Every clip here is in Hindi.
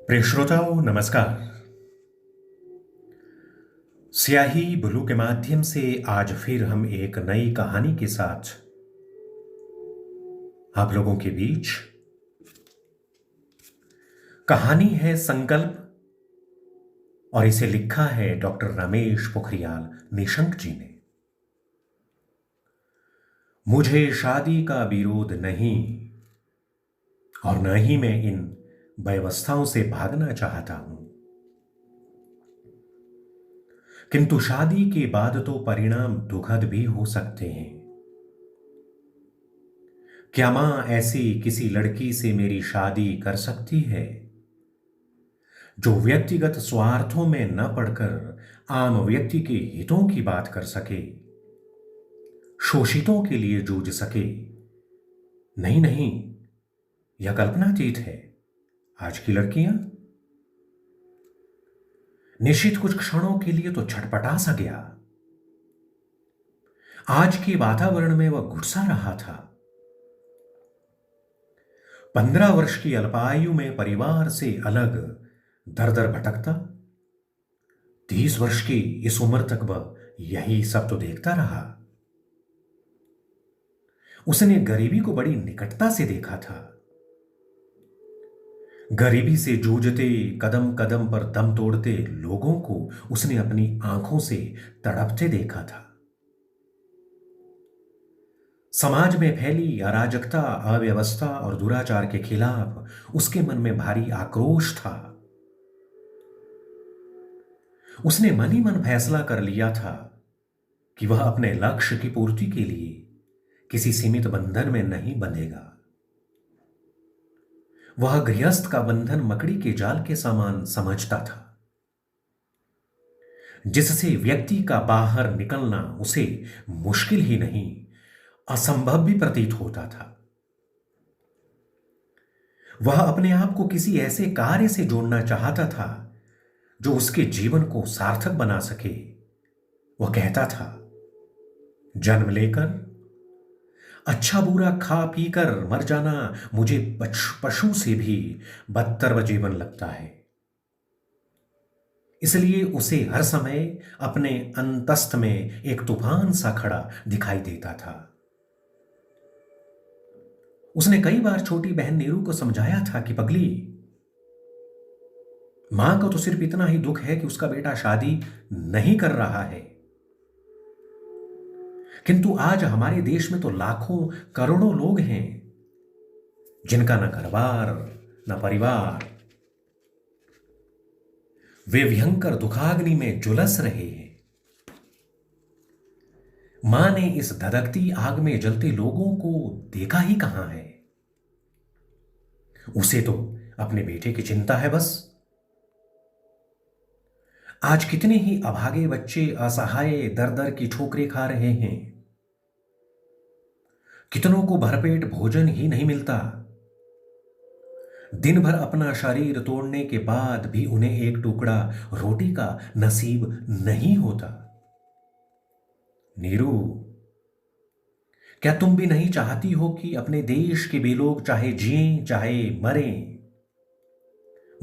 प्रिय श्रोताओं नमस्कार। स्याही ब्लू के माध्यम से आज फिर हम एक नई कहानी के साथ आप लोगों के बीच। कहानी है संकल्प और इसे लिखा है डॉक्टर रमेश पोखरियाल निशंक जी ने। मुझे शादी का विरोध नहीं और न ही मैं इन व्यवस्थाओं से भागना चाहता हूं, किंतु शादी के बाद तो परिणाम दुखद भी हो सकते हैं। क्या मां ऐसी किसी लड़की से मेरी शादी कर सकती है जो व्यक्तिगत स्वार्थों में न पड़कर आम व्यक्ति के हितों की बात कर सके, शोषितों के लिए जूझ सके? नहीं नहीं, यह कल्पनातीत है। आज की लड़कियां निश्चित कुछ क्षणों के लिए तो छटपटा सा गया। आज के वातावरण में वह घुटसा रहा था। 15 वर्ष की अल्पायु में परिवार से अलग दर दर भटकता, 30 वर्ष की इस उम्र तक वह यही सब तो देखता रहा। उसने गरीबी को बड़ी निकटता से देखा था। गरीबी से जूझते, कदम कदम पर दम तोड़ते लोगों को उसने अपनी आंखों से तड़पते देखा था। समाज में फैली अराजकता, अव्यवस्था और दुराचार के खिलाफ उसके मन में भारी आक्रोश था। उसने मन ही मन फैसला कर लिया था कि वह अपने लक्ष्य की पूर्ति के लिए किसी सीमित बंधन में नहीं बंधेगा। वह गृहस्थ का बंधन मकड़ी के जाल के समान समझता था, जिससे व्यक्ति का बाहर निकलना उसे मुश्किल ही नहीं, असंभव भी प्रतीत होता था। वह अपने आप को किसी ऐसे कार्य से जोड़ना चाहता था जो उसके जीवन को सार्थक बना सके। वह कहता था, जन्म लेकर अच्छा बुरा खा पीकर मर जाना मुझे पशु से भी बदतर जीवन लगता है। इसलिए उसे हर समय अपने अंतस्थ में एक तूफान सा खड़ा दिखाई देता था। उसने कई बार छोटी बहन नीरू को समझाया था कि पगली, मां को तो सिर्फ इतना ही दुख है कि उसका बेटा शादी नहीं कर रहा है, किंतु आज हमारे देश में तो लाखों करोड़ों लोग हैं जिनका न घर-बार न परिवार। वे भयंकर दुखाग्नि में झुलस रहे हैं। मां ने इस धधकती आग में जलते लोगों को देखा ही कहां है। उसे तो अपने बेटे की चिंता है बस। आज कितने ही अभागे बच्चे असहाय दर दर की ठोकरें खा रहे हैं। कितनों को भरपेट भोजन ही नहीं मिलता। दिन भर अपना शरीर तोड़ने के बाद भी उन्हें एक टुकड़ा रोटी का नसीब नहीं होता। नीरू, क्या तुम भी नहीं चाहती हो कि अपने देश के वे लोग चाहे जिएं चाहे मरें,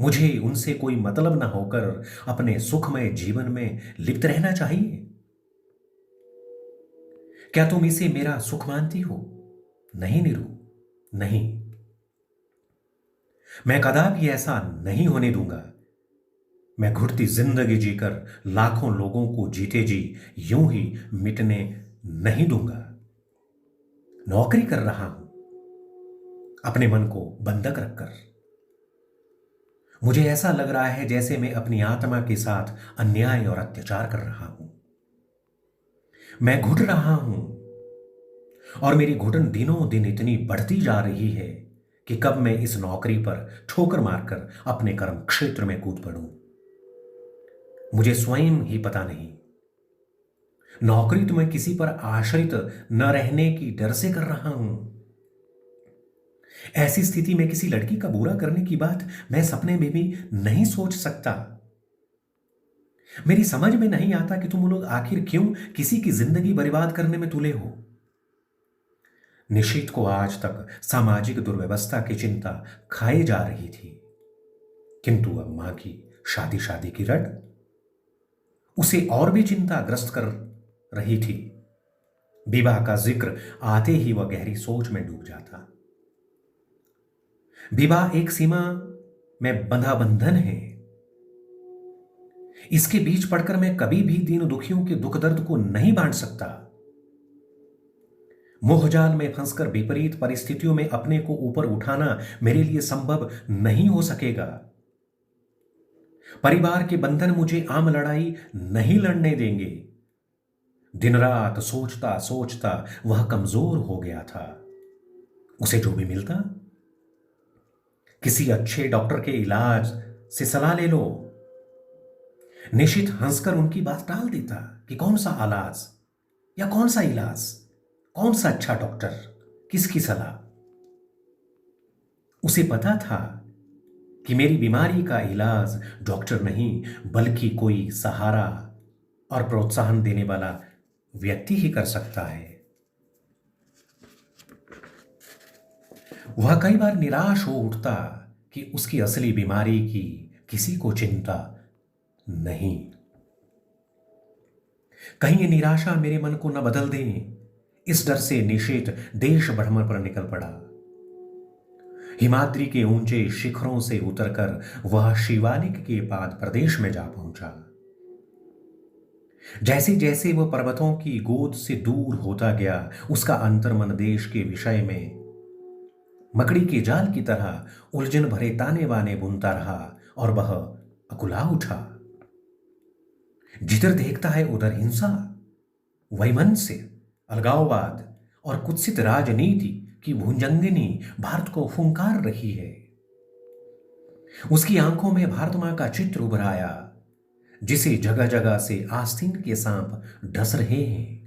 मुझे उनसे कोई मतलब ना होकर अपने सुखमय जीवन में लिप्त रहना चाहिए? क्या तुम इसे मेरा सुख मानती हो? नहीं नीरू, नहीं। मैं कदापि ऐसा नहीं होने दूंगा। मैं घुटती जिंदगी जीकर लाखों लोगों को जीते जी यूं ही मिटने नहीं दूंगा। नौकरी कर रहा हूं अपने मन को बंधक रखकर। मुझे ऐसा लग रहा है जैसे मैं अपनी आत्मा के साथ अन्याय और अत्याचार कर रहा हूं। मैं घुट रहा हूं और मेरी घुटन दिनों दिन इतनी बढ़ती जा रही है कि कब मैं इस नौकरी पर ठोकर मारकर अपने कर्म क्षेत्र में कूद पड़ूं, मुझे स्वयं ही पता नहीं। नौकरी तो मैं किसी पर आश्रित न रहने की डर से कर रहा हूं। ऐसी स्थिति में किसी लड़की का बुरा करने की बात मैं सपने में भी नहीं सोच सकता। मेरी समझ में नहीं आता कि तुम लोग आखिर क्यों किसी की जिंदगी बर्बाद करने में तुले हो। निशीत को आज तक सामाजिक दुर्व्यवस्था की चिंता खाए जा रही थी। किंतु अब मां की शादी शादी की रट उसे और भी चिंताग्रस्त कर रही थी। विवाह का जिक्र आते ही वह गहरी सोच में डूब जाता। विवाह एक सीमा में बंधा बंधन है। इसके बीच पड़कर मैं कभी भी दीन दुखियों के दुख दर्द को नहीं बांट सकता। मोहजाल में फंसकर विपरीत परिस्थितियों में अपने को ऊपर उठाना मेरे लिए संभव नहीं हो सकेगा। परिवार के बंधन मुझे आम लड़ाई नहीं लड़ने देंगे। दिन रात सोचता सोचता वह कमजोर हो गया था। उसे जो भी मिलता, किसी अच्छे डॉक्टर के इलाज से सलाह ले लो। निशित हंसकर उनकी बात टाल देता कि कौन सा इलाज या कौन सा इलाज, कौन सा अच्छा डॉक्टर, किसकी सलाह। उसे पता था कि मेरी बीमारी का इलाज डॉक्टर नहीं बल्कि कोई सहारा और प्रोत्साहन देने वाला व्यक्ति ही कर सकता है। वह कई बार निराश हो उठता कि उसकी असली बीमारी की किसी को चिंता नहीं। कहीं ये निराशा मेरे मन को न बदल दे, इस डर से निषेध देश भ्रमण पर निकल पड़ा। हिमाद्री के ऊंचे शिखरों से उतरकर वह शिवालिक के पाद प्रदेश में जा पहुंचा। जैसे जैसे वह पर्वतों की गोद से दूर होता गया, उसका अंतर्मन देश के विषय में मकड़ी के जाल की तरह उलझन भरे ताने बाने बुनता रहा और वह अकुला उठा। जिधर देखता है उधर हिंसा, वैमनस्य, अलगाववाद और कुत्सित राजनीति की भुजंगिनी भारत को फुंकार रही है। उसकी आंखों में भारत मां का चित्र उभर आया, जिसे जगह जगह से आस्तीन के सांप डस रहे हैं।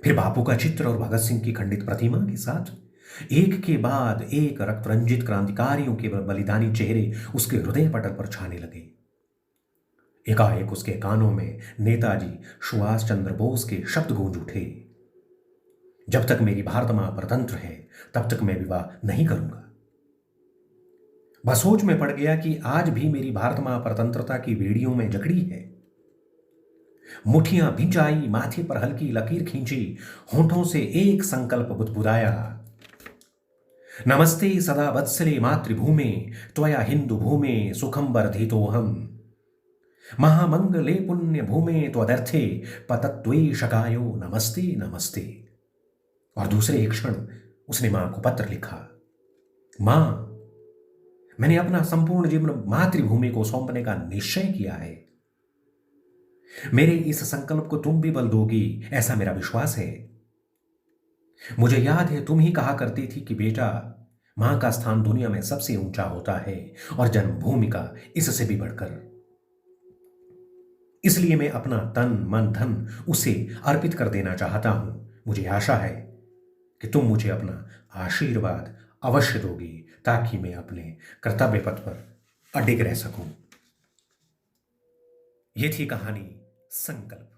फिर बापू का चित्र और भगत सिंह की खंडित प्रतिमा के साथ एक के बाद एक रक्त रंजित क्रांतिकारियों के बलिदानी चेहरे उसके हृदय पटल पर छाने लगे। एकाएक उसके कानों में नेताजी सुभाष चंद्र बोस के शब्द गूंज उठे, जब तक मेरी भारत मां परतंत्र है तब तक मैं विवाह नहीं करूंगा। वह सोच में पड़ गया कि आज भी मेरी भारत मां परतंत्रता की बेड़ियों में जकड़ी है। मुठियां भिंचाई, माथे पर हल्की लकीर खींची, होंठों से एक संकल्प बुदबुदाया, नमस्ते सदा वत्सले मातृभूमे त्वया हिंदू भूमे सुखम वर्धितोहम, महामंगले पुण्य भूमे त्वदर्थे पतत्वेशकायो नमस्ते नमस्ते। और दूसरे एक क्षण उसने मां को पत्र लिखा, मां, मैंने अपना संपूर्ण जीवन मातृभूमि को सौंपने का निश्चय किया है। मेरे इस संकल्प को तुम भी बल दोगी, ऐसा मेरा विश्वास है। मुझे याद है तुम ही कहा करती थी कि बेटा, मां का स्थान दुनिया में सबसे ऊंचा होता है और जन्मभूमि का इससे भी बढ़कर। इसलिए मैं अपना तन मन धन उसे अर्पित कर देना चाहता हूं। मुझे आशा है कि तुम मुझे अपना आशीर्वाद अवश्य दोगी ताकि मैं अपने कर्तव्य पथ पर अडिग रह सकूं। ये थी कहानी संकल्प।